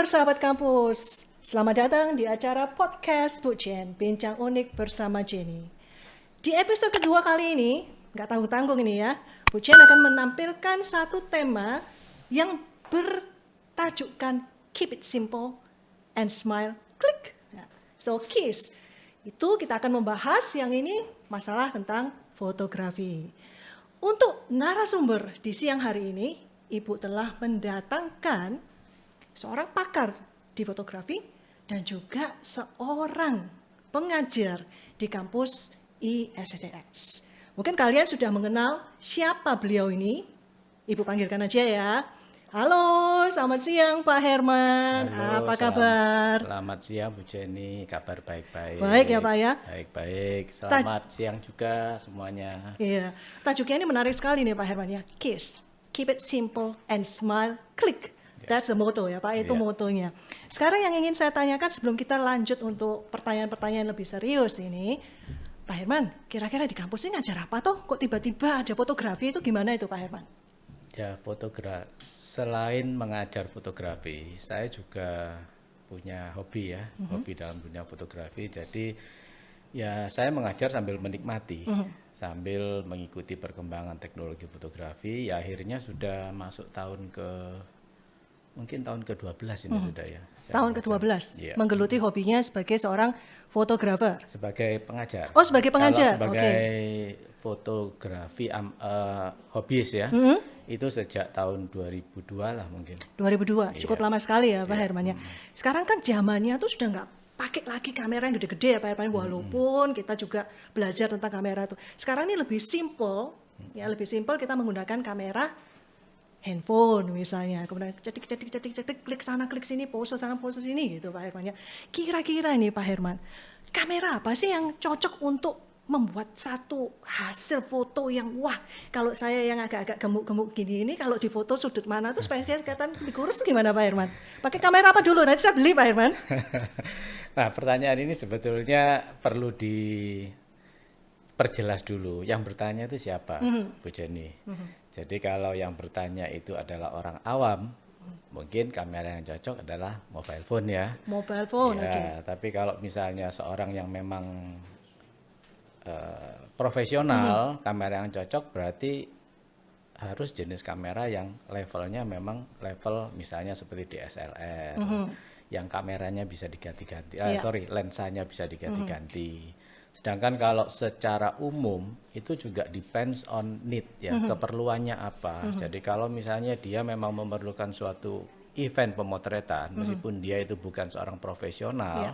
sahabat kampus, selamat datang di acara podcast Bu Jen, Bincang Unik bersama Jenny. Di episode kedua kali ini, nggak tanggung-tanggung ini ya, Bu Jen akan menampilkan satu tema yang bertajukkan Keep It Simple and Smile, Click. So KISS, itu kita akan membahas yang ini masalah tentang fotografi. Untuk narasumber di siang hari ini, Ibu telah mendatangkan seorang pakar di fotografi dan juga seorang pengajar di kampus ISDS. Mungkin kalian sudah mengenal siapa beliau ini. Ibu panggilkan aja ya. Halo, selamat siang Pak Herman. Halo, Apa kabar? Selamat siang Bu Jenny, kabar baik-baik. Baik ya Pak ya? Baik-baik, selamat siang juga semuanya. Iya, tajuknya ini menarik sekali nih Pak Herman ya. KISS, Keep It Simple and Smile, Click. That's the motto ya Pak, itu motonya. Sekarang yang ingin saya tanyakan sebelum kita lanjut untuk pertanyaan-pertanyaan lebih serius ini, Pak Herman, kira-kira di kampus ini ngajar apa toh? Kok tiba-tiba ada fotografi, itu gimana itu Pak Herman? Ya, selain mengajar fotografi, saya juga punya hobi ya, hobi dalam dunia fotografi. Jadi ya saya mengajar sambil menikmati, sambil mengikuti perkembangan teknologi fotografi. Ya akhirnya sudah masuk mungkin tahun ke-12 ini sudah ya. Tahun ke-12, ya. Menggeluti hobinya sebagai seorang fotografer. Sebagai pengajar. Oh, sebagai pengajar. Kalau sebagai fotografi hobis ya, itu sejak tahun 2002 lah mungkin. 2002, cukup lama sekali ya Pak Herman ya. Sekarang kan zamannya tuh sudah nggak pakai lagi kamera yang gede-gede ya Pak Herman, walaupun kita juga belajar tentang kamera tuh. Sekarang ini lebih simple, ya lebih simple kita menggunakan kamera handphone misalnya, kemudian cetik, klik sana, klik sini, pose sana, pose sini gitu Pak Herman ya. Kira-kira ini Pak Herman, kamera apa sih yang cocok untuk membuat satu hasil foto yang wah, kalau saya yang agak-agak gemuk-gemuk gini ini, kalau di foto sudut mana tuh supaya kelihatan lebih kurus tuh gimana Pak Herman? Pakai kamera apa dulu? Nanti saya beli Pak Herman. Nah pertanyaan ini sebetulnya perlu diperjelas dulu. Yang bertanya itu siapa, Bu Jenny? Jadi kalau yang bertanya itu adalah orang awam, mungkin kamera yang cocok adalah mobile phone ya. Mobile phone, ya, oke. Tapi kalau misalnya seorang yang memang profesional, kamera yang cocok berarti harus jenis kamera yang levelnya memang level misalnya seperti DSLR, yang kameranya bisa diganti-ganti. Lensanya bisa diganti-ganti. Sedangkan kalau secara umum itu juga depends on need ya, keperluannya apa. Jadi kalau misalnya dia memang memerlukan suatu event pemotretan, meskipun dia itu bukan seorang profesional,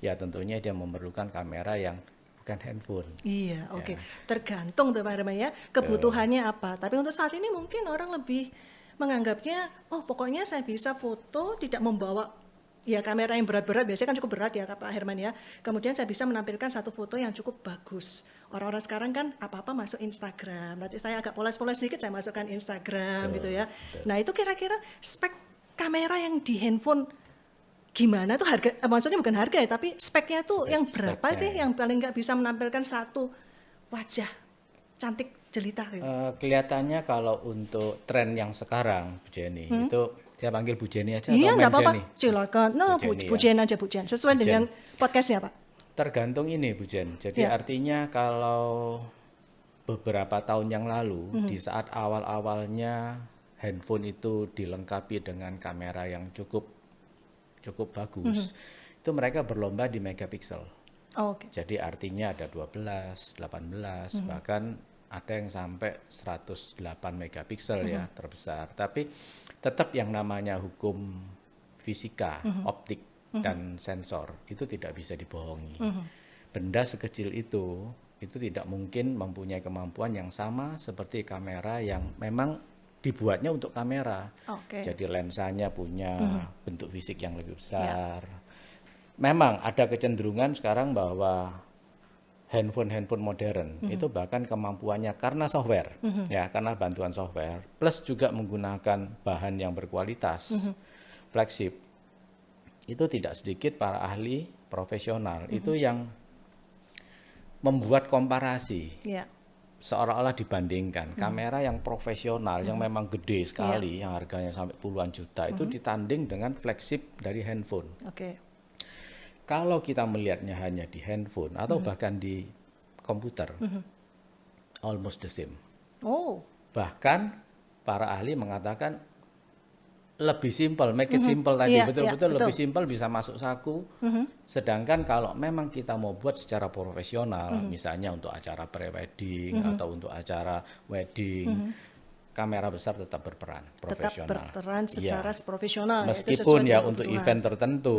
ya tentunya dia memerlukan kamera yang bukan handphone. Iya, oke. Tergantung tuh Pak Herman ya, kebutuhannya apa. Tapi untuk saat ini mungkin orang lebih menganggapnya, oh pokoknya saya bisa foto tidak membawa ya kamera yang berat-berat, biasanya kan cukup berat ya Pak Herman ya. Kemudian saya bisa menampilkan satu foto yang cukup bagus. Orang-orang sekarang kan apa-apa masuk Instagram. Nanti saya agak poles-poles sedikit, saya masukkan Instagram gitu ya. Nah itu kira-kira spek kamera yang di handphone gimana tuh harga, maksudnya bukan harga ya, tapi speknya tuh yang berapa sih yang paling nggak bisa menampilkan satu wajah cantik jelita gitu? Kelihatannya kalau untuk tren yang sekarang Bu Jenny, itu saya panggil Bu Jenny aja. Iya, enggak apa-apa, silakan. No, Bu Jen aja Bu Jen, sesuai dengan podcastnya Pak. Tergantung ini Bu Jen, jadi artinya kalau beberapa tahun yang lalu, di saat awal-awalnya handphone itu dilengkapi dengan kamera yang cukup bagus, itu mereka berlomba di megapiksel. Jadi artinya ada 12, 18, bahkan ada yang sampai 108 megapiksel ya terbesar. Tapi tetap yang namanya hukum fisika, optik dan sensor itu tidak bisa dibohongi. Benda sekecil itu tidak mungkin mempunyai kemampuan yang sama seperti kamera yang memang dibuatnya untuk kamera. Jadi lensanya punya bentuk fisik yang lebih besar. Memang ada kecenderungan sekarang bahwa handphone modern itu bahkan kemampuannya karena software, ya karena bantuan software, plus juga menggunakan bahan yang berkualitas, flagship. Itu tidak sedikit para ahli profesional itu yang membuat komparasi. seolah-olah dibandingkan kamera yang profesional yang memang gede sekali yang harganya sampai puluhan juta itu ditanding dengan flagship dari handphone. Oke. Kalau kita melihatnya hanya di handphone atau bahkan di komputer, almost the same. Oh, Bahkan para ahli mengatakan lebih simpel, make it simple tadi, Iya, betul-betul iya, lebih betul. simpel, bisa masuk saku. Sedangkan kalau memang kita mau buat secara profesional, misalnya untuk acara pre-wedding atau untuk acara wedding, kamera besar tetap berperan tetap profesional. berperan Iya. secara profesional ya, itu Meskipun sesuai ya dengan untuk kebutuhan. event tertentu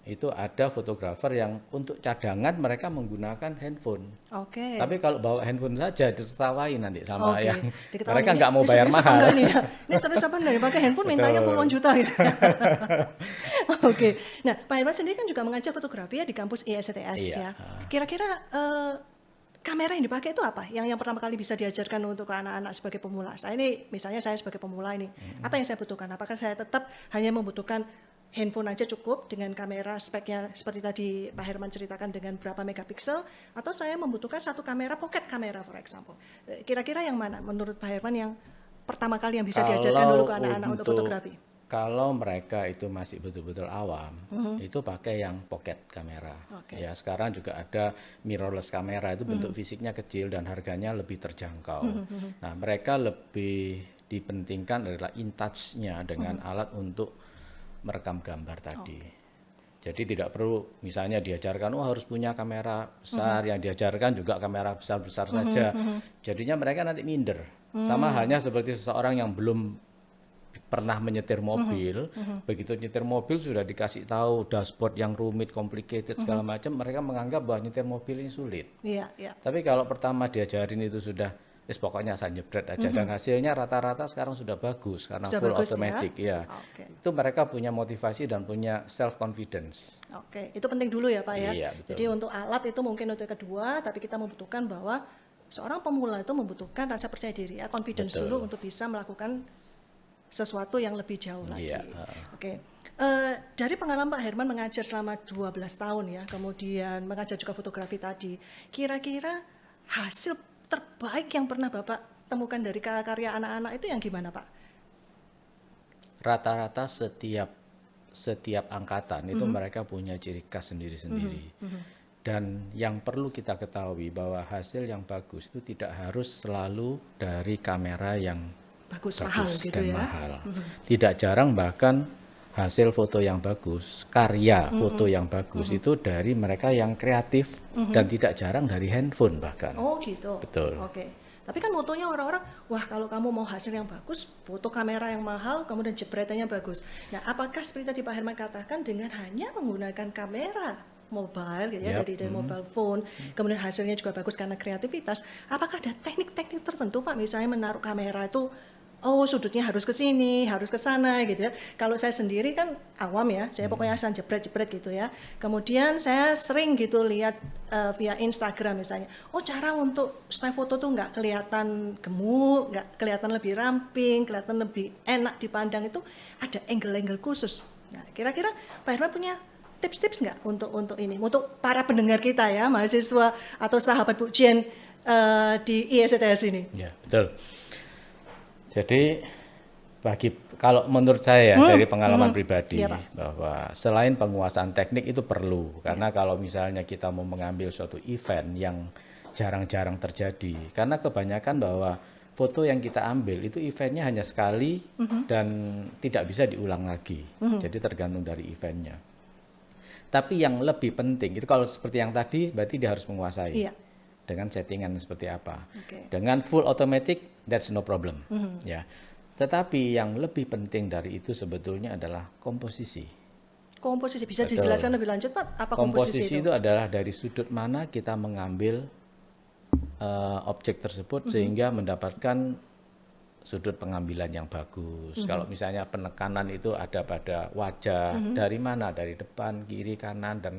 itu ada fotografer yang untuk cadangan mereka menggunakan handphone. Oke. Tapi kalau bawa handphone saja ditertawain nanti sama Oke, yang diketahui mereka ini- nggak mau ini bayar serius apa mahal. enggak nih ya? Ini serius apa enggak nih? Pakai handphone mintanya Betul. puluhan juta gitu. Oke, nah Pak Herman sendiri kan juga mengajar fotografi ya di kampus ISTS Iya. ya. Kira-kira kamera yang dipakai itu apa? Yang pertama kali bisa diajarkan untuk ke anak-anak sebagai pemula. Saya ini, misalnya saya sebagai pemula ini, apa yang saya butuhkan? Apakah saya tetap hanya membutuhkan handphone aja cukup dengan kamera speknya seperti tadi Pak Herman ceritakan dengan berapa megapiksel, atau saya membutuhkan satu kamera pocket kamera for example. Kira-kira yang mana menurut Pak Herman yang pertama kali yang bisa diajarkan dulu ke anak-anak untuk fotografi? Kalau mereka itu masih betul-betul awam, itu pakai yang pocket kamera. Oke. Ya, sekarang juga ada mirrorless kamera, itu bentuk fisiknya kecil dan harganya lebih terjangkau. Nah, mereka lebih dipentingkan adalah in touch-nya dengan alat untuk merekam gambar tadi. Jadi tidak perlu misalnya diajarkan, harus punya kamera besar, yang diajarkan juga kamera besar-besar saja. Jadinya mereka nanti minder. Sama halnya seperti seseorang yang belum pernah menyetir mobil, begitu nyetir mobil sudah dikasih tahu dashboard yang rumit, complicated segala macam, mereka menganggap bahwa nyetir mobil ini sulit. Iya, iya. Tapi kalau pertama diajarin itu sudah, pokoknya saya nyebret aja, dan hasilnya rata-rata sekarang sudah bagus karena Sudah full bagus ya? automatic, ya. Oke. Itu mereka punya motivasi dan punya self confidence. Oke, itu penting dulu ya Pak ya. Iya, betul. Jadi untuk alat itu mungkin untuk kedua, tapi kita membutuhkan bahwa seorang pemula itu membutuhkan rasa percaya diri ya, confidence Betul. dulu untuk bisa melakukan sesuatu yang lebih jauh lagi. Iya, Oke. Dari pengalaman Pak Herman mengajar selama 12 tahun ya, kemudian mengajar juga fotografi tadi, kira-kira hasil terbaik yang pernah Bapak temukan dari karya anak-anak itu yang gimana Pak? Rata-rata setiap angkatan itu mereka punya ciri khas sendiri-sendiri. Dan yang perlu kita ketahui bahwa hasil yang bagus itu tidak harus selalu dari kamera yang Bagus, mahal gitu dan ya. mahal. Tidak jarang bahkan hasil foto yang bagus, karya foto yang bagus itu dari mereka yang kreatif dan tidak jarang dari handphone bahkan. Oh gitu. Betul. Oke. Tapi kan motonya orang-orang, wah kalau kamu mau hasil yang bagus, foto kamera yang mahal, kemudian jepretannya bagus. Nah, apakah seperti tadi Pak Herman katakan dengan hanya menggunakan kamera mobile gitu ya, Yap. dari mobile phone, kemudian hasilnya juga bagus karena kreativitas, apakah ada teknik-teknik tertentu Pak, misalnya menaruh kamera itu, oh sudutnya harus ke sini, harus ke sana gitu ya. Kalau saya sendiri kan awam ya, saya pokoknya asal jepret-jepret gitu ya. Kemudian saya sering gitu lihat via Instagram misalnya, oh cara untuk style foto tuh nggak kelihatan gemuk, nggak kelihatan lebih ramping, kelihatan lebih enak dipandang itu ada angle-angle khusus. Nah, kira-kira Pak Herman punya tips-tips nggak untuk ini, untuk para pendengar kita ya, mahasiswa atau sahabat Bu Jen di ISTS ini? Ya, betul. Jadi kalau menurut saya dari pengalaman pribadi Iya, Pak. bahwa selain penguasaan teknik itu perlu karena kalau misalnya kita mau mengambil suatu event yang jarang-jarang terjadi karena kebanyakan bahwa foto yang kita ambil itu eventnya hanya sekali dan tidak bisa diulang lagi. Jadi tergantung dari eventnya. Tapi yang lebih penting itu kalau seperti yang tadi berarti dia harus menguasai. Iya. Dengan settingan seperti apa. Oke. Dengan full automatic, that's no problem. Ya. Tetapi yang lebih penting dari itu sebetulnya adalah komposisi. Komposisi bisa Betul. dijelaskan lebih lanjut Pak? Apa komposisi Komposisi itu adalah dari sudut mana kita mengambil objek tersebut sehingga mendapatkan sudut pengambilan yang bagus. Kalau misalnya penekanan itu ada pada wajah, dari mana? Dari depan, kiri, kanan, dan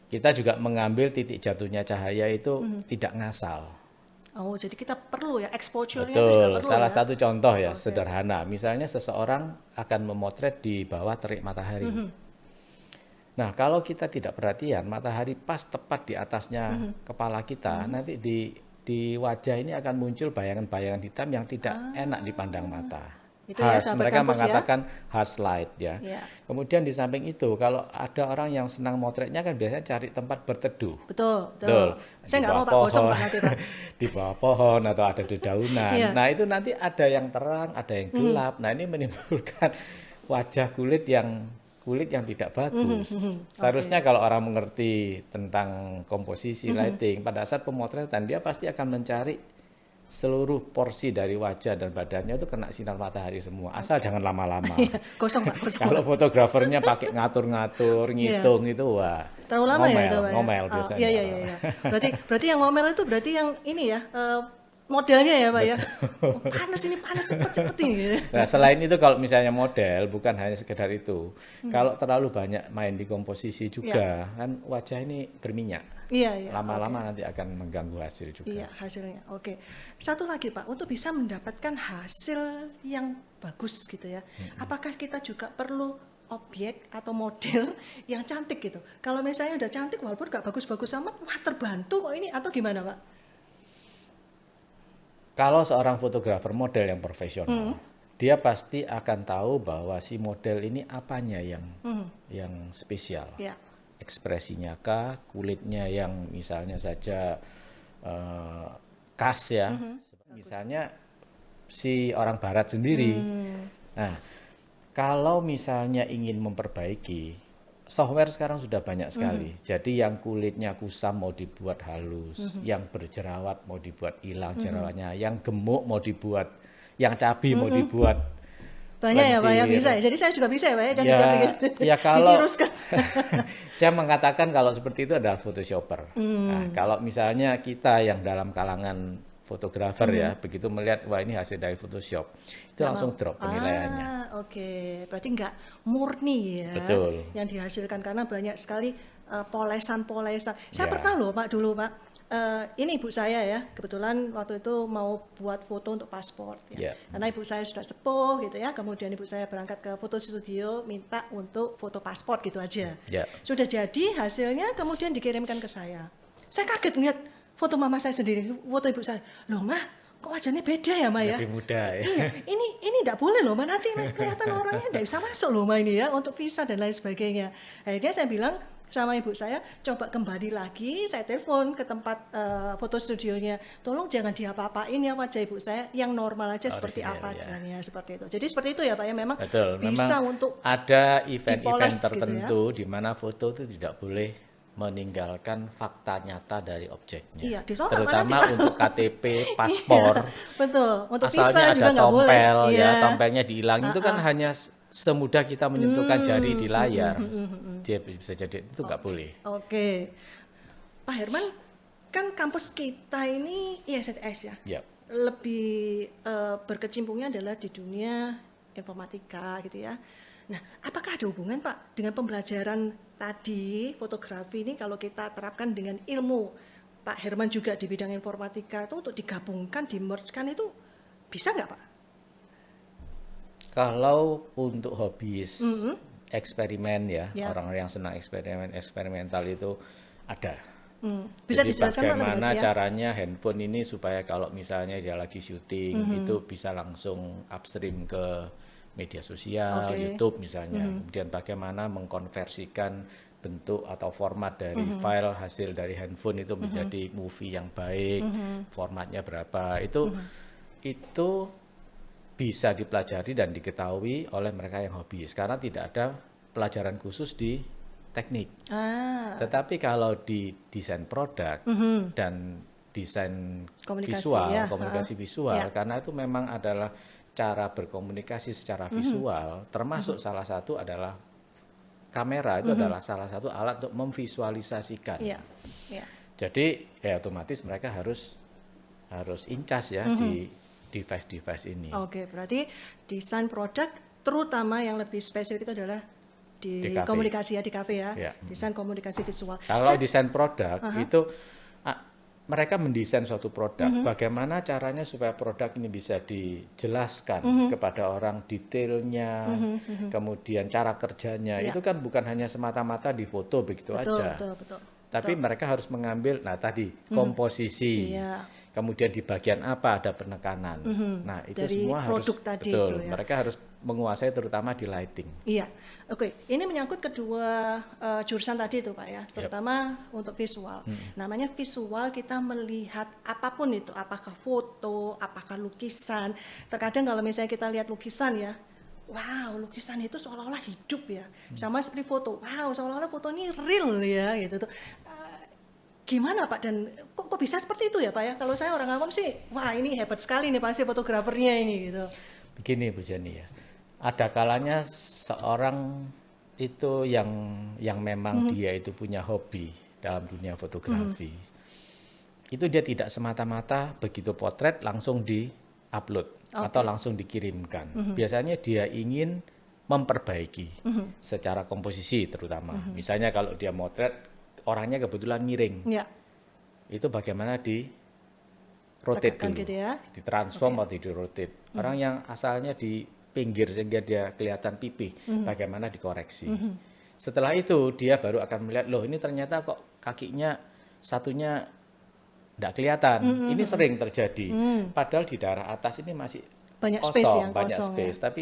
kita juga mengambil titik jatuhnya cahaya itu tidak ngasal. Oh, jadi kita perlu ya exposure-nya itu juga Betul. perlu Salah ya. satu contoh ya Oke. sederhana. Misalnya seseorang akan memotret di bawah terik matahari. Nah, kalau kita tidak perhatian, matahari pas tepat di atasnya kepala kita, nanti di di wajah ini akan muncul bayangan-bayangan hitam yang tidak enak dipandang mata. Itu ya, sahabat Mereka kampus ya. mengatakan harsh light ya. Ya. Kemudian di samping itu, kalau ada orang yang senang motretnya kan biasanya cari tempat berteduh. Betul. Di Saya nggak bawah mau Pak kosong pohon, Pak nanti Pak. di bawah pohon atau ada dedaunan. Iya. Nah itu nanti ada yang terang, ada yang gelap. Nah ini menimbulkan wajah kulit yang tidak bagus. Seharusnya kalau orang mengerti tentang komposisi lighting, pada saat pemotretan dia pasti akan mencari seluruh porsi dari wajah dan badannya itu kena sinar matahari semua. Asal jangan lama-lama. Kosong Pak, kosong. Kalau fotografernya pakai ngatur-ngatur, ngitung itu wah. Terlalu lama ya itu Pak? Ngomel biasanya. Iya. Berarti yang ngomel itu berarti yang ini ya, modelnya ya Pak ya. Oh, panas cepet ini. Nah, selain itu kalau misalnya model bukan hanya sekedar itu. Kalau terlalu banyak main di komposisi juga kan wajah ini berminyak. Iya. Lama-lama nanti akan mengganggu hasil juga. Iya, hasilnya. Oke. Satu lagi Pak, untuk bisa mendapatkan hasil yang bagus gitu ya. Apakah kita juga perlu objek atau model yang cantik gitu? Kalau misalnya udah cantik walaupun gak bagus-bagus amat, wah terbantu kok ini atau gimana Pak? Kalau seorang fotografer model yang profesional, dia pasti akan tahu bahwa si model ini apanya yang spesial. Ya. Ekspresinya kah, kulitnya yang misalnya saja khas ya. Misalnya si orang barat sendiri. Nah, kalau misalnya ingin memperbaiki, software sekarang sudah banyak sekali. Jadi yang kulitnya kusam mau dibuat halus, yang berjerawat mau dibuat hilang jerawatnya, yang gemuk mau dibuat, yang cabi mau dibuat banyak ya Pak ya, lancip. bisa ya. Jadi saya juga bisa ya Pak ya, cabi-cabi gitu. Ya kalau Ditiruskan. saya mengatakan kalau seperti itu adalah photoshopper. Nah, kalau misalnya kita yang dalam kalangan fotografer ya, begitu melihat wah ini hasil dari Photoshop, itu langsung drop penilaiannya. Oke. Berarti nggak murni ya. Betul. Yang dihasilkan karena banyak sekali polesan-polesan. Saya Ya. pernah loh Pak dulu Pak. Ini ibu saya ya, kebetulan waktu itu mau buat foto untuk paspor ya. Ya. Karena ibu saya sudah sepuh gitu ya, kemudian ibu saya berangkat ke foto studio minta untuk foto paspor gitu aja. Ya. Sudah jadi hasilnya kemudian dikirimkan ke saya. Saya kaget ngeliat foto mama saya sendiri, foto ibu saya. Loh mah, kok wajahnya beda ya Ma ya? Lebih muda ya. Iya, ini enggak boleh loh Ma, nanti kelihatan orangnya enggak bisa masuk loh Ma ini ya, untuk visa dan lain sebagainya. Akhirnya saya bilang sama ibu saya, coba kembali lagi, saya telepon ke tempat foto studionya, tolong jangan diapa-apain ya wajah ibu saya, yang normal aja seperti apa adanya, seperti itu. Jadi seperti itu ya Pak ya, memang Betul, bisa memang untuk ada event-event dipoles gitu ya. tertentu di mana foto itu tidak boleh meninggalkan fakta nyata dari objeknya. Iya, ditolak terutama nanti. untuk KTP, paspor. Betul, untuk Asalnya visa ada juga nggak boleh. tompel ya, Iya. tompelnya dihilangin itu kan hanya semudah kita menyentuhkan jari di layar. Dia bisa jadi itu nggak boleh. Oke. Pak Herman, kan kampus kita ini ISTS ya. Ya. Lebih berkecimpungnya adalah di dunia informatika gitu ya. Nah, apakah ada hubungan Pak dengan pembelajaran tadi fotografi ini kalau kita terapkan dengan ilmu Pak Herman juga di bidang informatika itu untuk digabungkan, di-merge-kan itu bisa nggak Pak? Kalau untuk hobis eksperimen ya, Ya. orang-orang yang senang eksperimental itu ada. Bisa Jadi dijelaskan Pak lebih bagaimana lanjut ya? caranya handphone ini supaya kalau misalnya dia lagi syuting itu bisa langsung upstream ke media sosial, Oke. YouTube misalnya. Kemudian bagaimana mengkonversikan bentuk atau format dari file hasil dari handphone itu menjadi movie yang baik, formatnya berapa. Itu bisa dipelajari dan diketahui oleh mereka yang hobis karena tidak ada pelajaran khusus di teknik. Tetapi kalau di desain produk dan desain Komunikasi, visual, ya. komunikasi visual, Ya. karena itu memang adalah cara berkomunikasi secara visual, termasuk salah satu adalah kamera itu adalah salah satu alat untuk memvisualisasikan. Iya. Iya. Jadi ya otomatis mereka harus incas ya di device-device ini. Oke, berarti desain produk terutama yang lebih spesifik itu adalah di kafe. komunikasi ya, di kafe ya. Ya. Desain komunikasi visual. Kalau desain produk itu mereka mendesain suatu produk, bagaimana caranya supaya produk ini bisa dijelaskan kepada orang detailnya, kemudian cara kerjanya, itu kan bukan hanya semata-mata di foto begitu aja. Betul. Tapi mereka harus mengambil, nah tadi komposisi, Iya. kemudian di bagian apa ada penekanan. Nah itu Dari semua harus produk tadi betul. itu ya. Mereka harus menguasai terutama di lighting. Iya, oke. Ini menyangkut kedua jurusan tadi itu Pak ya, terutama untuk visual. Namanya visual kita melihat apapun itu, apakah foto, apakah lukisan. Terkadang kalau misalnya kita lihat lukisan ya, wow, lukisan itu seolah-olah hidup ya, sama seperti foto. Wow, seolah-olah foto ini real ya, gitu tuh. Gimana Pak, dan kok bisa seperti itu ya Pak ya? Kalau saya orang awam sih, wah ini hebat sekali nih pasti fotografernya ini gitu. Begini Bu Jenny ya, ada kalanya seorang itu yang memang dia itu punya hobi dalam dunia fotografi. Itu dia tidak semata-mata begitu potret langsung di-upload atau langsung dikirimkan. Biasanya dia ingin memperbaiki secara komposisi terutama. Misalnya kalau dia motret orangnya kebetulan miring, Ya, itu bagaimana di rotate tegakkan dulu, gitu ya. ditransform atau di rotate. Orang yang asalnya di pinggir sehingga dia kelihatan pipih, bagaimana dikoreksi. Setelah itu dia baru akan melihat, loh ini ternyata kok kakinya satunya tidak kelihatan. Ini sering terjadi. Padahal di daerah atas ini masih Banyak kosong, space yang banyak kosong space. Tapi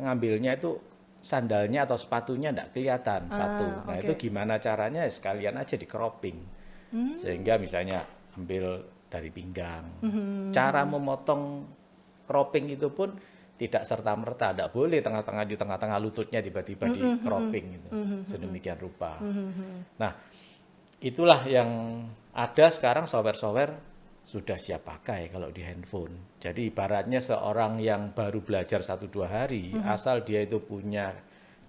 ngambilnya itu sandalnya atau sepatunya tidak kelihatan satu. Nah itu gimana caranya? Sekalian aja di cropping. Sehingga misalnya ambil dari pinggang. Cara memotong cropping itu pun tidak serta-merta, tidak boleh di tengah-tengah lututnya tiba-tiba di cropping gitu. Sedemikian rupa. Nah, itulah yang ada sekarang software-software sudah siap pakai kalau di handphone. Jadi ibaratnya seorang yang baru belajar 1-2 hari, asal dia itu punya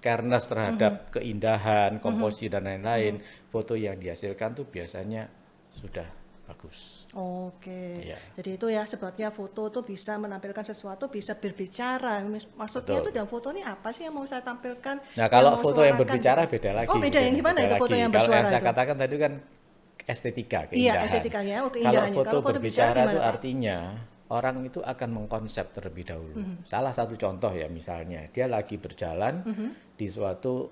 careness terhadap keindahan, komposisi dan lain-lain, foto yang dihasilkan tuh biasanya sudah bagus. Oke, Iya. jadi itu ya sebabnya foto tuh bisa menampilkan sesuatu, bisa berbicara. Maksudnya Betul. itu dalam foto ini apa sih yang mau saya tampilkan? Nah, kalau mau foto yang suarakan berbicara gitu? beda lagi. Oh, beda yang gimana Beda itu foto lagi. yang Kalau bersuara yang saya itu? katakan tadi kan estetika, Iya, keindahan. estetikanya, oh Kalau keindahannya. foto Kalau foto bicara berbicara itu gimana, Pak? artinya orang itu akan mengkonsep terlebih dahulu. Salah satu contoh ya misalnya, dia lagi berjalan di suatu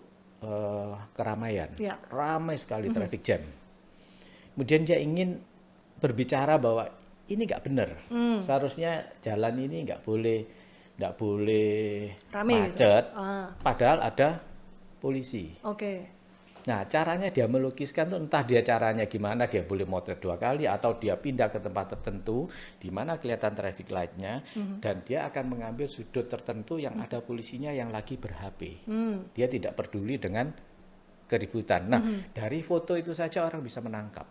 keramaian, Ya. ramai sekali traffic jam. Kemudian dia ingin berbicara bahwa ini nggak benar, seharusnya jalan ini nggak boleh Rame gitu. macet, Ah, padahal ada polisi. oke. Nah, caranya dia melukiskan tuh entah dia caranya gimana, dia boleh motret 2 kali atau dia pindah ke tempat tertentu di mana kelihatan traffic light-nya dan dia akan mengambil sudut tertentu yang ada polisinya yang lagi ber-HP. Dia tidak peduli dengan keributan. Nah, dari foto itu saja orang bisa menangkap.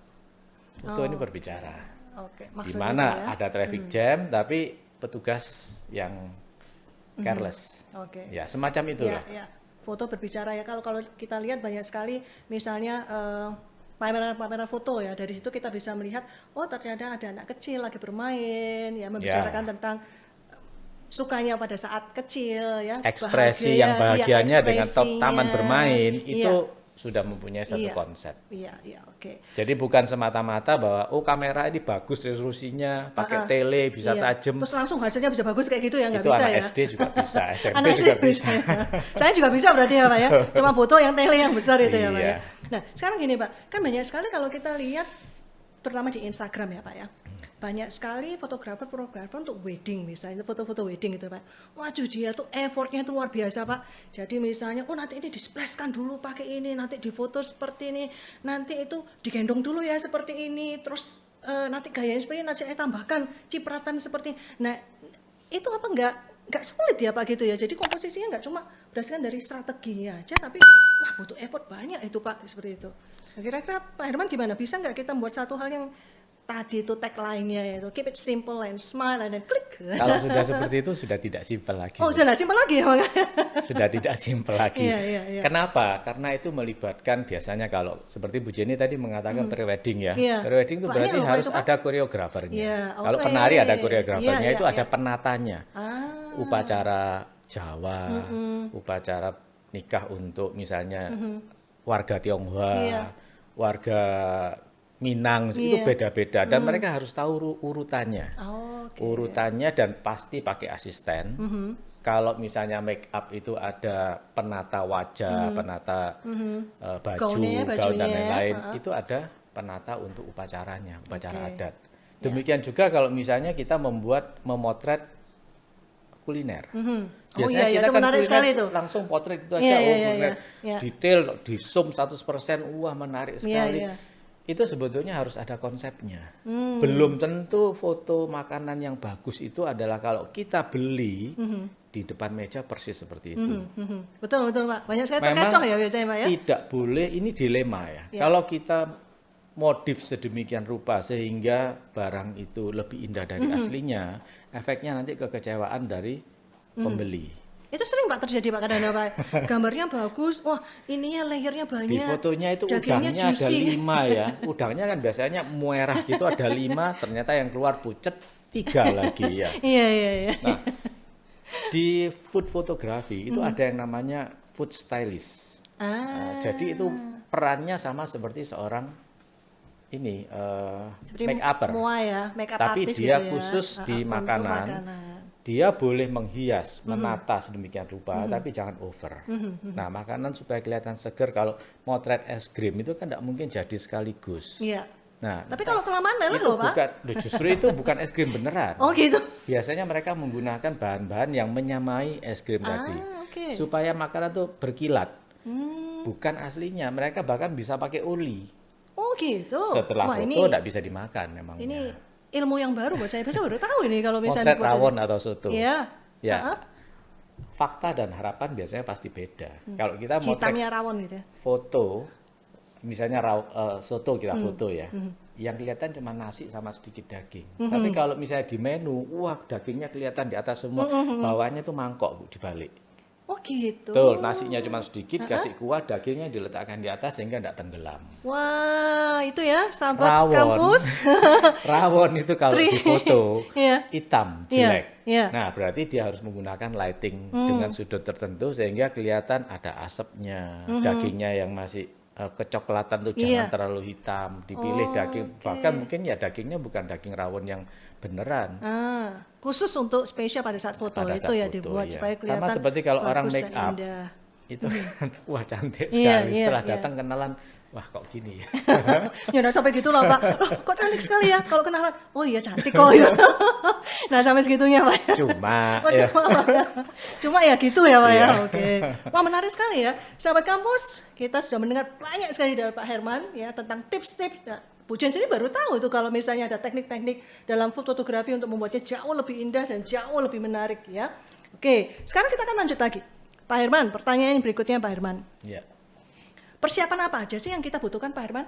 Foto ini berbicara. Oke, Di maksudnya mana itu ya. ada traffic jam tapi petugas yang careless. Oke. Ya, semacam Ya, itulah. ya. Foto berbicara ya. Kalau kita lihat banyak sekali misalnya pameran-pameran foto ya. Dari situ kita bisa melihat oh ternyata ada anak kecil lagi bermain ya, membicarakan tentang sukanya pada saat kecil ya, Ekspresi bahagia, yang bahagianya dengan ekspresinya. taman bermain itu Iya. sudah mempunyai satu Iya. konsep. Iya, iya, oke. Jadi bukan semata-mata bahwa oh kamera ini bagus resolusinya, pakai tele bisa Iya. tajam. Terus langsung hasilnya bisa bagus kayak gitu ya, nggak Itu bisa anak ya. SD juga bisa, SMP Anak juga SD bisa. ya. Saya juga bisa berarti ya Pak ya. Cuma foto yang tele yang besar itu ya Pak ya. Iya. Nah sekarang gini Pak, kan banyak sekali kalau kita lihat terutama di Instagram ya Pak ya. Banyak sekali fotografer untuk wedding misalnya, foto-foto wedding gitu Pak. Waduh dia tuh effortnya tuh luar biasa Pak. Jadi misalnya, oh nanti ini di-splashkan dulu pakai ini, nanti difoto seperti ini, nanti itu digendong dulu ya seperti ini, terus nanti gayanya seperti ini, nanti saya tambahkan cipratan seperti ini. Nah itu apa nggak sulit ya Pak gitu ya. Jadi komposisinya nggak cuma berdasarkan dari strateginya aja, tapi wah butuh effort banyak itu Pak seperti itu. Nah, kira-kira Pak Herman gimana? Bisa nggak kita membuat satu hal yang tadi itu tagline-nya yaitu keep it simple and smile and then click. Kalau sudah seperti itu sudah tidak simpel lagi. Oh, sudah nggak simple lagi ya, Bang? Sudah tidak simpel lagi. Iya. Kenapa? Karena itu melibatkan biasanya kalau seperti Bu Jenny tadi mengatakan pre-wedding ya. Iya. Pre-wedding itu Wah, berarti iya loh, harus itu, Pak. ada koreografernya. Iya, Kalau oke. penari ada koreografernya, Iya, itu ada iya. penatanya. Ah, Upacara Jawa, upacara nikah untuk misalnya warga Tionghoa, Iya. warga Minang, itu Iya. beda-beda dan mereka harus tahu urutannya. oke. Urutannya dan pasti pakai asisten kalau misalnya make up itu ada penata wajah, penata baju, gaun bajunya dan ya. lain-lain, itu ada penata untuk upacaranya, upacara Oke. adat. Demikian juga kalau misalnya kita memotret kuliner. Oh Biasanya iya, kita itu kan menarik kuliner sekali itu. langsung potret itu aja, Iya, oh iya, iya, kuliner iya. detail, di zoom 100%, wah menarik Iya, sekali. iya. Itu sebetulnya harus ada konsepnya. Belum tentu foto makanan yang bagus itu adalah kalau kita beli di depan meja persis seperti itu. Betul, betul Pak. Banyak sekali Memang terkecoh ya biasanya Pak ya. tidak boleh, ini dilema ya. Ya. Kalau kita modif sedemikian rupa sehingga barang itu lebih indah dari aslinya, efeknya nanti kekecewaan dari pembeli. Itu sering Pak terjadi Pak kadang-kadang Pak. Gambarnya bagus, wah ininya layernya banyak. Di fotonya itu dagingnya udangnya ada juicy. 5 ya. Udangnya kan biasanya merah gitu ada 5, ternyata yang keluar pucet 3 lagi ya. Iya, iya, iya. Nah, di food photography itu ada yang namanya food stylist. Jadi itu perannya sama seperti seorang ini Seperti make upper. Moa ya, make up Tapi artist dia gitu ya. khusus di Untuk makanan. Dia boleh menghias, menata sedemikian rupa, tapi jangan over. Nah, makanan supaya kelihatan seger, kalau motret es krim itu kan tidak mungkin jadi sekaligus. Iya. Nah, Tapi kalau kelamaan lelah itu loh Pak. bukan, justru itu bukan es krim beneran. Oh gitu. Biasanya mereka menggunakan bahan-bahan yang menyamai es krim tadi, Oke. supaya makanan itu berkilat. Bukan aslinya, mereka bahkan bisa pakai oli. Oh gitu. Setelah Wah, foto tidak bisa dimakan memang. ini ilmu yang baru buat saya baru tahu ini kalau misalnya Potret rawon atau soto. Iya. Ya. Fakta dan harapan biasanya pasti beda. Kalau kita motret Hitamnya rawon gitu ya. foto, misalnya soto kita foto ya, yang kelihatan cuma nasi sama sedikit daging. Tapi kalau misalnya di menu, wah dagingnya kelihatan di atas semua, bawahnya tuh mangkok Bu dibalik. Oh gitu. Tuh nasinya cuma sedikit, kasih kuah, dagingnya diletakkan di atas sehingga tidak tenggelam. Wah, itu ya sahabat Rawon. kampus. Rawon itu kalau di foto Iya. hitam, Iya, jelek. iya. Nah, berarti dia harus menggunakan lighting dengan sudut tertentu sehingga kelihatan ada asapnya, dagingnya yang masih kecoklatan tuh jangan terlalu hitam, dipilih daging. Bahkan mungkin ya dagingnya bukan daging rawon yang beneran. Khusus untuk spesial pada saat foto Pada itu saat ya foto, dibuat iya. supaya kelihatan Sama seperti kalau orang bagus make dan up. indah. Itu kan wah cantik Iya, sekali. iya, Setelah iya. datang kenalan, wah kok gini ya. Ya udah sampai gitu lah Pak. Loh, kok cantik sekali ya kalau kenalan. Oh iya cantik kok ya. Nah sampai segitunya Pak. Cuma Oh, ya. cuma ya gitu ya Pak ya. Iya. Oke. Wah menarik sekali ya. Sahabat kampus, kita sudah mendengar banyak sekali dari Pak Herman ya tentang tips-tips. Nah, Bu Jen sendiri baru tahu tuh kalau misalnya ada teknik-teknik dalam food fotografi untuk membuatnya jauh lebih indah dan jauh lebih menarik ya. Oke, sekarang kita akan lanjut lagi. Pak Herman, pertanyaan berikutnya Pak Herman. Ya. Persiapan apa aja sih yang kita butuhkan Pak Herman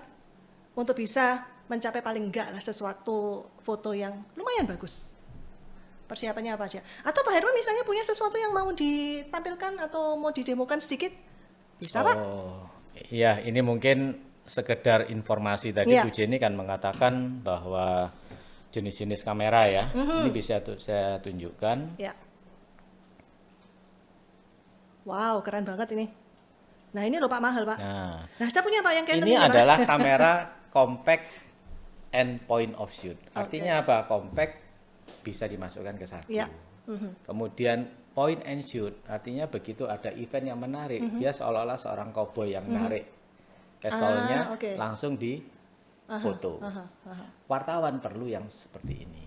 untuk bisa mencapai paling enggak lah sesuatu foto yang lumayan bagus? Persiapannya apa aja? Atau Pak Herman misalnya punya sesuatu yang mau ditampilkan atau mau didemokan sedikit? Bisa Pak? Oh, iya, ini mungkin sekedar informasi tadi Iya. Bu Jenny kan mengatakan bahwa jenis-jenis kamera ya. Ini bisa saya tunjukkan. Ya. Wow, keren banget ini. Nah ini loh Pak mahal Pak. Nah, Nah saya punya Pak yang Canon ini Pak. adalah kamera compact and point of shoot. Artinya apa? Compact bisa dimasukkan ke saku. Iya. Kemudian point and shoot, artinya begitu ada event yang menarik, dia seolah-olah seorang cowboy yang menarik pistolnya oke. langsung di foto. Wartawan perlu yang seperti ini.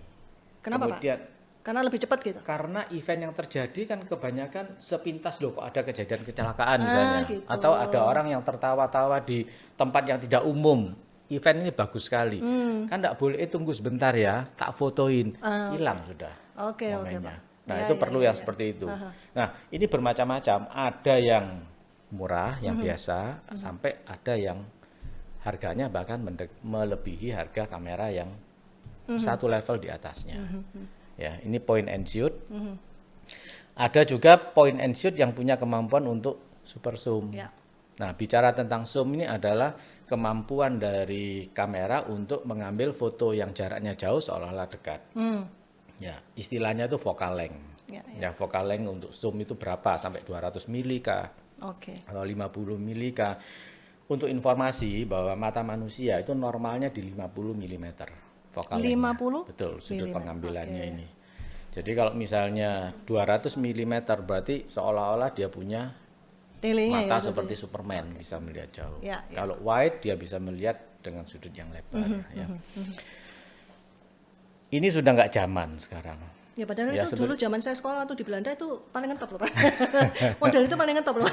Kenapa Kemudian, Pak? Karena lebih cepat gitu. karena event yang terjadi kan kebanyakan sepintas loh kok ada kejadian kecelakaan misalnya, gitu. atau ada orang yang tertawa-tawa di tempat yang tidak umum. Event ini bagus sekali. Kan tidak boleh tunggu sebentar ya, tak fotoin, hilang sudah. Oke, momennya. Pak. Nah, Ya, itu ya, perlu ya, yang ya. seperti itu. Nah, ini bermacam-macam. Ada yang murah, yang biasa, sampai ada yang harganya bahkan melebihi harga kamera yang satu level di atasnya. Ya, ini point and shoot. Ada juga point and shoot yang punya kemampuan untuk super zoom. Ya. Nah, bicara tentang zoom ini adalah kemampuan dari kamera untuk mengambil foto yang jaraknya jauh seolah-olah dekat. Ya, istilahnya itu focal length. Ya, focal length untuk zoom itu berapa? Sampai 200 mili kah? Oke. Atau 50 mili kah? Untuk informasi bahwa mata manusia itu normalnya di 50 mm focal length-nya. 50 Betul, sudut milimeter, pengambilannya oke. ini. Jadi kalau misalnya 200 mm berarti seolah-olah dia punya Telenya mata ya. seperti Superman, bisa melihat jauh. Ya, ya. Kalau wide dia bisa melihat dengan sudut yang lebar. Ya. Ini sudah nggak zaman sekarang. Ya padahal Ya, itu dulu zaman saya sekolah tuh di Belanda itu paling top loh Pak. Model itu paling top loh.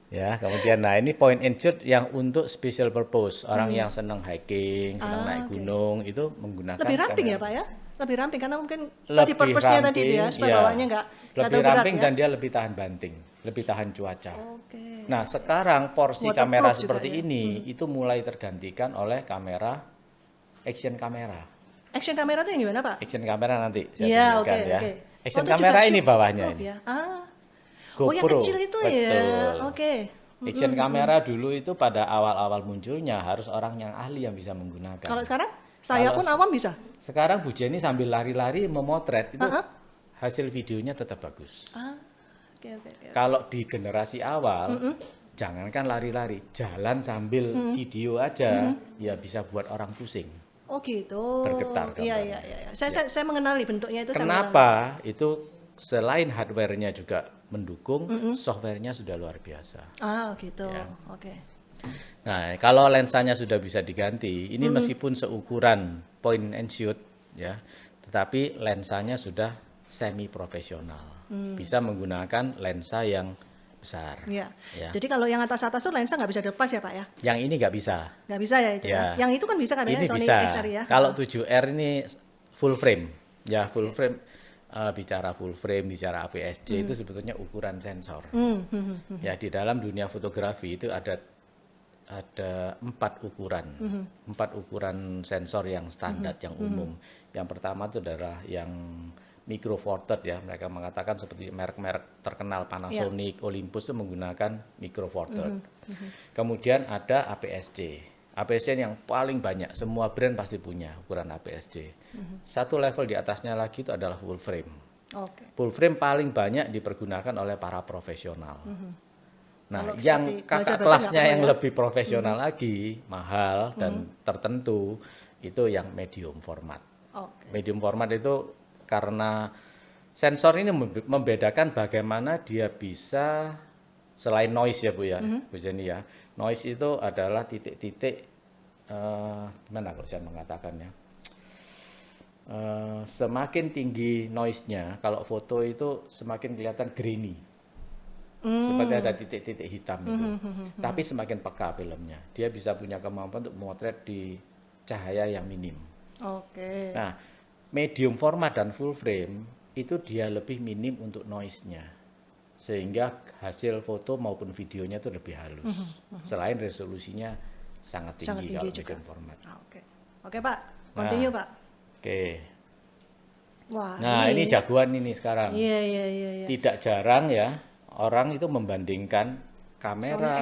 Ya, kemudian nah ini point and shoot yang untuk special purpose. Orang yang senang hiking, senang naik gunung itu menggunakan Lebih ramping kamera. ya Pak ya? Lebih ramping karena mungkin tadi Lebih purpose-nya tadi itu ya, ramping, supaya ya. bawaannya nggak Lebih terlalu berat ramping ya. dan dia lebih tahan banting, lebih tahan cuaca. Oke. Nah, sekarang porsi Waterproof kamera juga seperti ya. ini itu mulai tergantikan oleh kamera action kamera. Action kamera itu yang gimana Pak? Action kamera nanti saya Iya, tunjukkan oke, ya. oke. Action itu kamera juga ini shoot bawahnya proof ini. ya. Oh yang GoPro. kecil itu ya. Betul. Oke. Action kamera dulu itu pada awal-awal munculnya harus orang yang ahli yang bisa menggunakan. Kalau sekarang saya Kalau pun awam bisa. Sekarang Bu Jenny sambil lari-lari memotret itu Uh-huh. hasil videonya tetap bagus. Oke, oke, oke. Kalau di generasi awal, jangankan lari-lari, jalan sambil video aja, ya bisa buat orang pusing. Oh gitu. Bergetar Iya, gambarnya. iya, iya. Saya mengenali bentuknya itu. Saya mengenali. Kenapa? Itu selain hardware-nya juga mendukung, software-nya sudah luar biasa. Gitu. Ya. Oke. Nah, kalau lensanya sudah bisa diganti, ini meskipun seukuran point and shoot, ya, tetapi lensanya sudah semi profesional. Bisa menggunakan lensa yang besar. Iya. Ya. Jadi kalau yang atas-atas tuh lensa nggak bisa dilepas ya Pak ya? Yang ini nggak bisa. Nggak bisa ya itu Ya. ya? Yang itu kan bisa kan ya? Ini Sony bisa. XR ya? Kalau 7R ini full frame, ya full frame. Bicara full frame, bicara APS-C itu sebetulnya ukuran sensor. Ya di dalam dunia fotografi itu ada 4 ukuran, 4 ukuran sensor yang standar, yang umum. Yang pertama itu adalah yang micro four third ya, mereka mengatakan seperti merek-merek terkenal Panasonic, Olympus itu menggunakan micro four third. Kemudian ada APS-C. APS-C yang paling banyak, semua brand pasti punya ukuran APS-C. Satu level di atasnya lagi itu adalah full frame. Oke. Full frame paling banyak dipergunakan oleh para profesional. Nah, Kalau yang seperti kakak baca-baca kelasnya nggak yang perlu ya? lebih profesional lagi, mahal dan tertentu, itu yang medium format. Oke. Medium format itu karena sensor ini membedakan bagaimana dia bisa, selain noise ya Bu ya, Bu Jenny ya. Noise itu adalah titik-titik, gimana kalau saya mengatakannya, semakin tinggi noise-nya, kalau foto itu semakin kelihatan grainy. Seperti ada titik-titik hitam itu. Tapi semakin peka filmnya. Dia bisa punya kemampuan untuk memotret di cahaya yang minim. Oke. Nah, medium format dan full frame itu dia lebih minim untuk noise-nya. Sehingga hasil foto maupun videonya itu lebih halus. Selain resolusinya sangat tinggi kalau juga. medium format. Oke. Oke Pak, continue Pak. Oke. Wah. Nah, ini jagoan ini sekarang. Iya, iya, iya, iya. Tidak jarang ya orang itu membandingkan kamera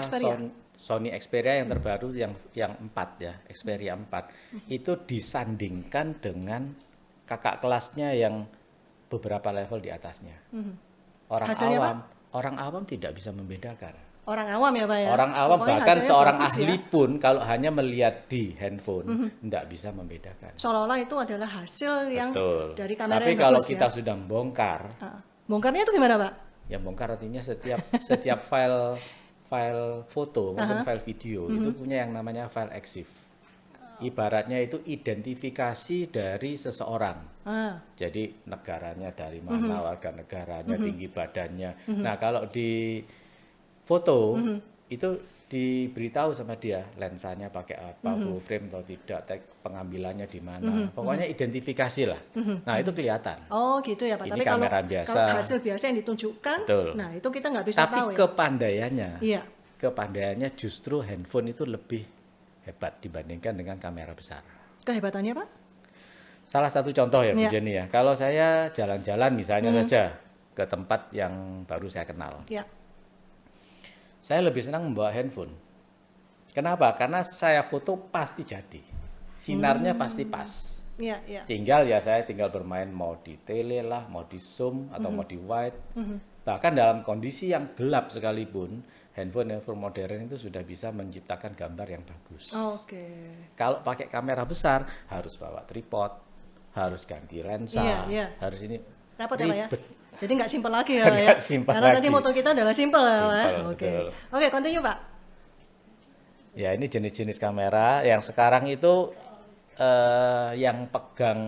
Sony Xperia yang terbaru yang 4 ya, Xperia 4 itu disandingkan dengan kakak kelasnya yang beberapa level di atasnya. Orang Hasilnya, orang awam tidak bisa membedakan. Orang awam ya Pak ya? Orang awam Pokoknya bahkan hasilnya seorang bagus ahli ya. pun kalau hanya melihat di handphone tidak bisa membedakan. Seolah-olah itu adalah hasil yang Betul. dari kamera Tapi yang kalau bagus kita ya. sudah bongkar, Bongkarnya itu gimana Pak? ya bongkar artinya setiap file foto maupun file video itu punya yang namanya file EXIF. Ibaratnya itu identifikasi dari seseorang. Jadi negaranya dari mana, warga negaranya, tinggi badannya. Nah, kalau di foto itu diberitahu sama dia lensanya pakai apa, full frame atau tidak, pengambilannya di mana. Pokoknya identifikasi lah. Nah, itu kelihatan. Oh gitu ya Pak. Ini Tapi kalau kamera biasa. kalau hasil biasa yang ditunjukkan, Betul. nah itu kita nggak bisa Tapi tahu ya. kepandaiannya, Iya. justru handphone itu lebih hebat dibandingkan dengan kamera besar. Kehebatannya Pak? Salah satu contoh ya Bu Iya. Jenny ya, kalau saya jalan-jalan misalnya saja ke tempat yang baru saya kenal, Ya. saya lebih senang membawa handphone. Kenapa? Karena saya foto pasti jadi, sinarnya pasti pas. Iya, iya. Saya tinggal bermain mau di tele lah, mau di zoom atau mau di wide. Bahkan dalam kondisi yang gelap sekalipun, handphone modern itu sudah bisa menciptakan gambar yang bagus. Oke. Kalau pakai kamera besar harus bawa tripod, harus ganti lensa, harus ini. Repot ya Pak ya? Ribet. Jadi nggak simpel lagi ya Pak ya? Karena tadi moto kita adalah simpel ya Pak. Oke, continue Pak. Ya ini jenis-jenis kamera yang sekarang itu yang pegang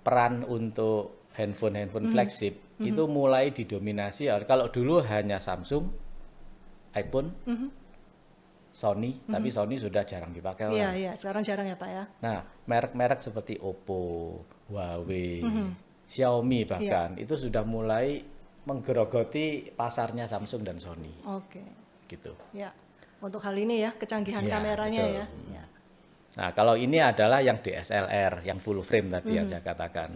peran untuk handphone flagship itu mulai didominasi. Kalau dulu hanya Samsung, iPhone, Sony, tapi Sony sudah jarang dipakai orang. Iya, sekarang jarang ya Pak ya. Nah, merek-merek seperti Oppo, Huawei, Xiaomi bahkan itu sudah mulai menggerogoti pasarnya Samsung dan Sony. Oke. Gitu. Ya. Untuk hal ini ya, kecanggihan kameranya betul. ya. Nah, kalau ini adalah yang DSLR, yang full frame tadi yang saya katakan.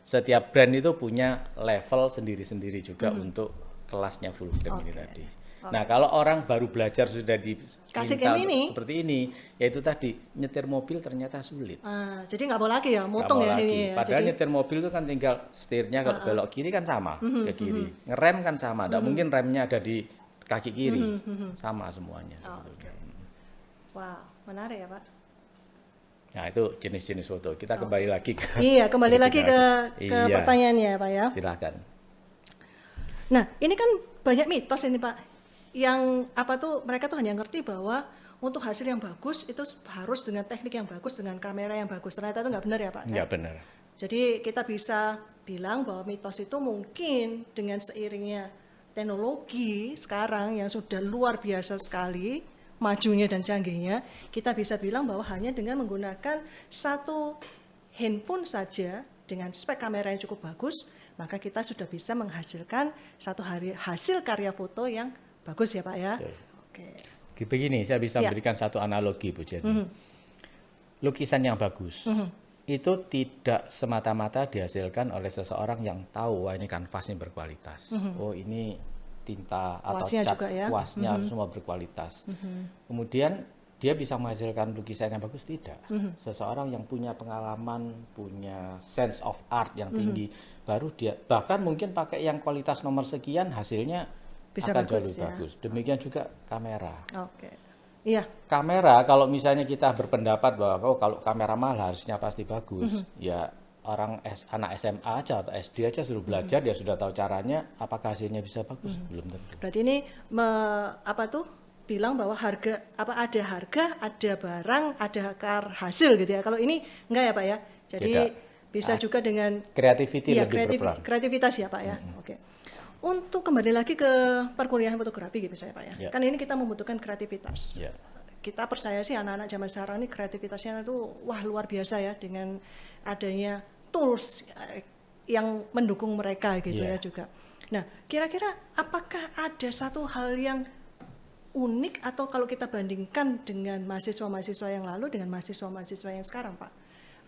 Setiap brand itu punya level sendiri-sendiri juga untuk kelasnya full frame ini tadi. Nah, kalau orang baru belajar sudah kasih kayak ini seperti ini, yaitu tadi nyetir mobil ternyata sulit. Jadi nggak boleh lagi ya, mutung ya lagi. ini. Padahal nyetir mobil itu kan tinggal setirnya kalau belok kiri kan sama ke kiri, ngerem kan sama. Tidak mungkin remnya ada di kaki kiri, sama semuanya. Wow, menarik ya Pak. Nah itu jenis-jenis foto. Kita kembali lagi ke kembali lagi ke pertanyaannya Pak ya. Silakan. Nah ini kan banyak mitos ini Pak. Yang mereka tuh hanya ngerti bahwa untuk hasil yang bagus itu harus dengan teknik yang bagus, dengan kamera yang bagus. Ternyata itu nggak benar ya Pak? Nggak benar. Jadi kita bisa bilang bahwa mitos itu mungkin dengan seiringnya teknologi sekarang yang sudah luar biasa sekali, majunya dan canggihnya, kita bisa bilang bahwa hanya dengan menggunakan satu handphone saja dengan spek kamera yang cukup bagus, maka kita sudah bisa menghasilkan hasil karya foto yang bagus ya Pak ya. Oke. Begini, saya bisa memberikan satu analogi Bu Jenny. Lukisan yang bagus itu tidak semata-mata dihasilkan oleh seseorang yang tahu wah ini kanvasnya berkualitas. Oh ini tinta atau cat kuasnya semua berkualitas. Kemudian dia bisa menghasilkan lukisan yang bagus tidak. Seseorang yang punya pengalaman, punya sense of art yang tinggi, baru dia bahkan mungkin pakai yang kualitas nomor sekian hasilnya bisa akan jauh lebih bagus. Demikian juga kamera. Oke. Iya. Kamera kalau misalnya kita berpendapat bahwa kalau kamera mahal harusnya pasti bagus, ya anak SMA aja atau SD aja suruh belajar dia sudah tahu caranya, apakah hasilnya bisa bagus? Belum tentu. Berarti ini bilang bahwa ada harga, ada barang, ada akar hasil gitu ya. Kalau ini enggak ya Pak ya. Jadi bisa juga dengan kreativitas ya Pak ya. Oke. Untuk kembali lagi ke perkuliahan fotografi gitu misalnya Pak ya. Kan ini kita membutuhkan kreativitas. Kita percaya sih anak-anak zaman sekarang ini kreativitasnya itu luar biasa ya dengan adanya tools yang mendukung mereka gitu ya juga. Nah, kira-kira apakah ada satu hal yang unik atau kalau kita bandingkan dengan mahasiswa-mahasiswa yang lalu dengan mahasiswa-mahasiswa yang sekarang Pak?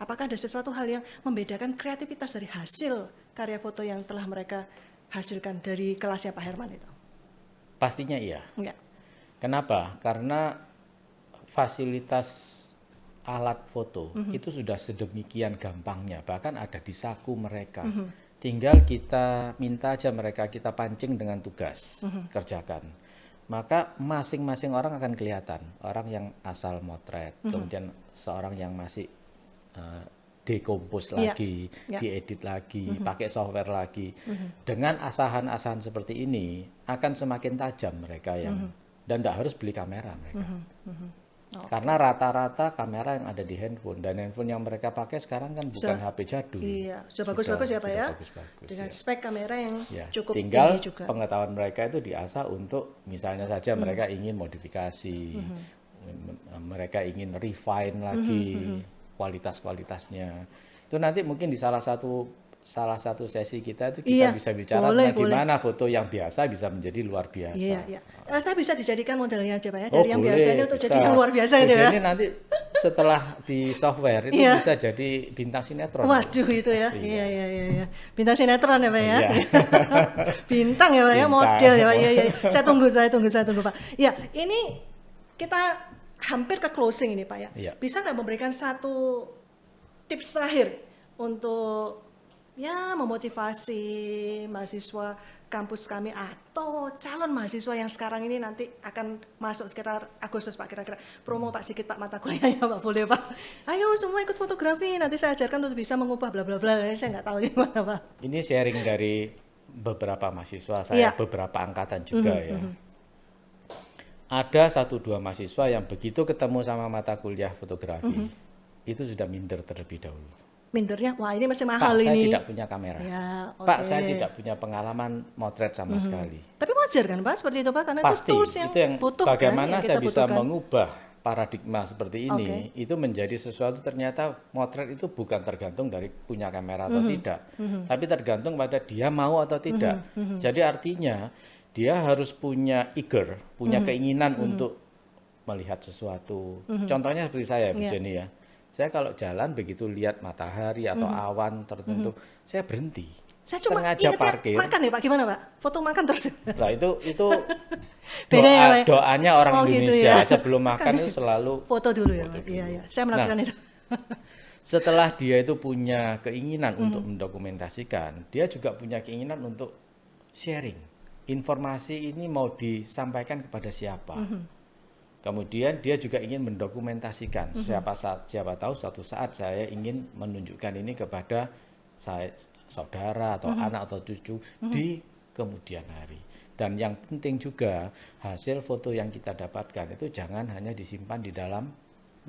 Apakah ada sesuatu hal yang membedakan kreativitas dari hasil karya foto yang telah mereka hasilkan dari kelasnya Pak Herman itu? Pastinya iya. Kenapa? Karena fasilitas alat foto itu sudah sedemikian gampangnya, bahkan ada di saku mereka. Tinggal kita minta aja mereka, kita pancing dengan tugas, kerjakan. Maka masing-masing orang akan kelihatan. Orang yang asal motret, kemudian seorang yang masih dekompos lagi, diedit lagi, pakai software lagi. Dengan asahan-asahan seperti ini akan semakin tajam mereka dan tidak harus beli kamera mereka. Karena rata-rata kamera yang ada di handphone dan handphone yang mereka pakai sekarang kan bukan HP jadul. Iya, sudah bagus-bagus ya Pak ya. Dengan spek kamera yang cukup tinggal tinggi juga. Pengetahuan mereka itu diasah untuk misalnya saja mereka ingin modifikasi, mereka ingin refine lagi kualitas-kualitasnya. Itu nanti mungkin di salah satu sesi kita itu kita bisa bicara bagaimana foto yang biasa bisa menjadi luar biasa. Iya. Saya bisa dijadikan modelnya aja Pak ya, dari yang biasa ini untuk jadi yang luar biasa gitu ya. Jadi nanti setelah di software itu bisa jadi bintang sinetron. Waduh itu ya. Iya. Bintang sinetron ya Pak ya. Bintang ya Pak ya, model ya Pak. Iya. Saya tunggu Pak. Ya, ini kita hampir ke closing ini Pak ya. Bisa nggak memberikan satu tips terakhir untuk memotivasi mahasiswa kampus kami atau calon mahasiswa yang sekarang ini nanti akan masuk sekitar Agustus Pak, kira-kira promo Pak Sigit Pak mata kuliahnya Pak, boleh Pak? Ayo semua ikut fotografi, nanti saya ajarkan untuk bisa mengubah bla bla bla. Saya nggak tahu gimana Pak. Ini sharing dari beberapa mahasiswa, saya beberapa angkatan juga ya. Ada 1-2 mahasiswa yang begitu ketemu sama mata kuliah fotografi, itu sudah minder terlebih dahulu. Mindernya, wah ini masih Pak, mahal saya ini. tidak punya kamera. Ya, Pak, saya tidak punya pengalaman motret sama sekali. Tapi wajar kan Pak seperti itu Pak, karena Pasti, itu tools yang, itu yang butuh bagaimana kan, yang saya kita bisa butuhkan. mengubah paradigma seperti ini, itu menjadi sesuatu ternyata motret itu bukan tergantung dari punya kamera atau tidak, tapi tergantung pada dia mau atau tidak. Jadi artinya dia harus punya punya keinginan untuk melihat sesuatu. Contohnya seperti saya, Bu Jenny ya. Saya kalau jalan begitu lihat matahari atau awan tertentu, saya berhenti. Saya cuma Sengaja ingatnya parkir. makan ya Pak, gimana Pak? Foto makan terus. Lah itu Beda ya, Pak? doanya orang Oh, gitu Indonesia ya. sebelum makan itu selalu Foto dulu ya foto Pak. dulu. Iya, saya melakukan itu. Setelah dia itu punya keinginan untuk mendokumentasikan, dia juga punya keinginan untuk sharing. Informasi ini mau disampaikan kepada siapa. Kemudian dia juga ingin mendokumentasikan. Siapa tahu suatu saat saya ingin menunjukkan ini kepada saya, saudara atau anak atau cucu di kemudian hari. Dan yang penting juga hasil foto yang kita dapatkan itu jangan hanya disimpan di dalam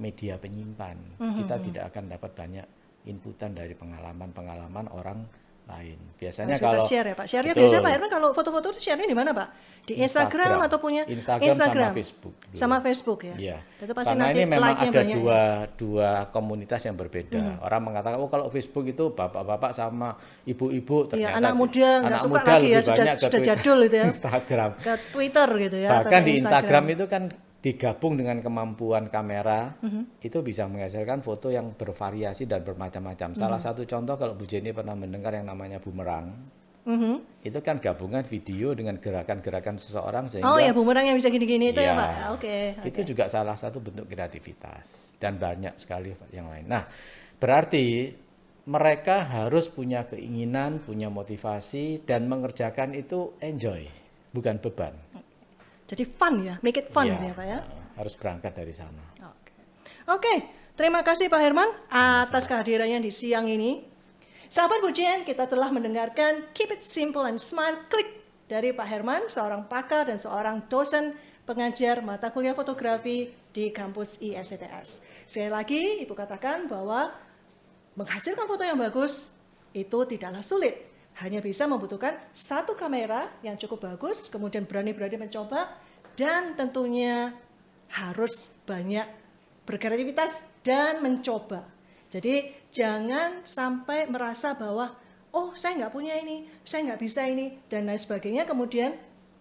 media penyimpan. Kita tidak akan dapat banyak inputan dari pengalaman-pengalaman orang lain. Biasanya Harus kalau kita share ya Pak. Share-nya betul. biasanya Pak Herman kalau foto-foto itu share-nya di mana Pak? Di Instagram atau punya Instagram sama Facebook. Sama Facebook ya. Iya. Itu pasti Karena nanti ini memang like-nya ada banyak. dua komunitas yang berbeda. Orang mengatakan, oh kalau Facebook itu bapak-bapak sama ibu-ibu. Iya, Ternyata anak muda nggak suka muda lagi ya, lebih banyak ke sudah jadul itu ya. Instagram. Ke Twitter gitu ya. Bahkan atau di Instagram itu kan digabung dengan kemampuan kamera, itu bisa menghasilkan foto yang bervariasi dan bermacam-macam. Salah satu contoh kalau Bu Jenny pernah mendengar yang namanya bumerang, itu kan gabungan video dengan gerakan-gerakan seseorang sehingga Oh ya, bumerang yang bisa gini-gini itu ya Iya. Pak. Oke. Itu juga salah satu bentuk kreativitas dan banyak sekali yang lain. Nah, berarti mereka harus punya keinginan, punya motivasi dan mengerjakan itu enjoy, bukan beban. Jadi fun ya, make it fun Iya, ya Pak ya. harus berangkat dari sana. Oke, terima kasih Pak Herman atas kehadirannya di siang ini. Sahabat Pujian, kita telah mendengarkan Keep It Simple and Smile Click dari Pak Herman, seorang pakar dan seorang dosen pengajar mata kuliah fotografi di kampus ISCTS. Sekali lagi, Ibu katakan bahwa menghasilkan foto yang bagus itu tidaklah sulit. Hanya bisa membutuhkan satu kamera yang cukup bagus, kemudian berani-berani mencoba, dan tentunya harus banyak berkreativitas dan mencoba. Jadi jangan sampai merasa bahwa, oh saya nggak punya ini, saya nggak bisa ini, dan lain sebagainya, kemudian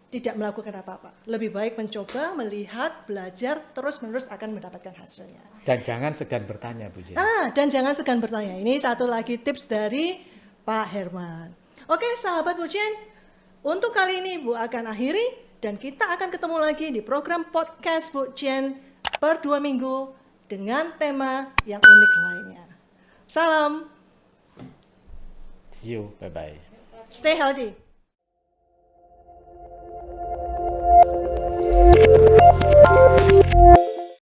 tidak melakukan apa-apa. Lebih baik mencoba, melihat, belajar, terus-menerus akan mendapatkan hasilnya. Dan jangan segan bertanya, Bu Jenny. Dan jangan segan bertanya. Ini satu lagi tips dari Pak Herman. Oke, sahabat Pujian, untuk kali ini Bu akan akhiri dan kita akan ketemu lagi di program podcast Pujian per 2 minggu dengan tema yang unik lainnya. Salam. See you, bye-bye. Stay healthy.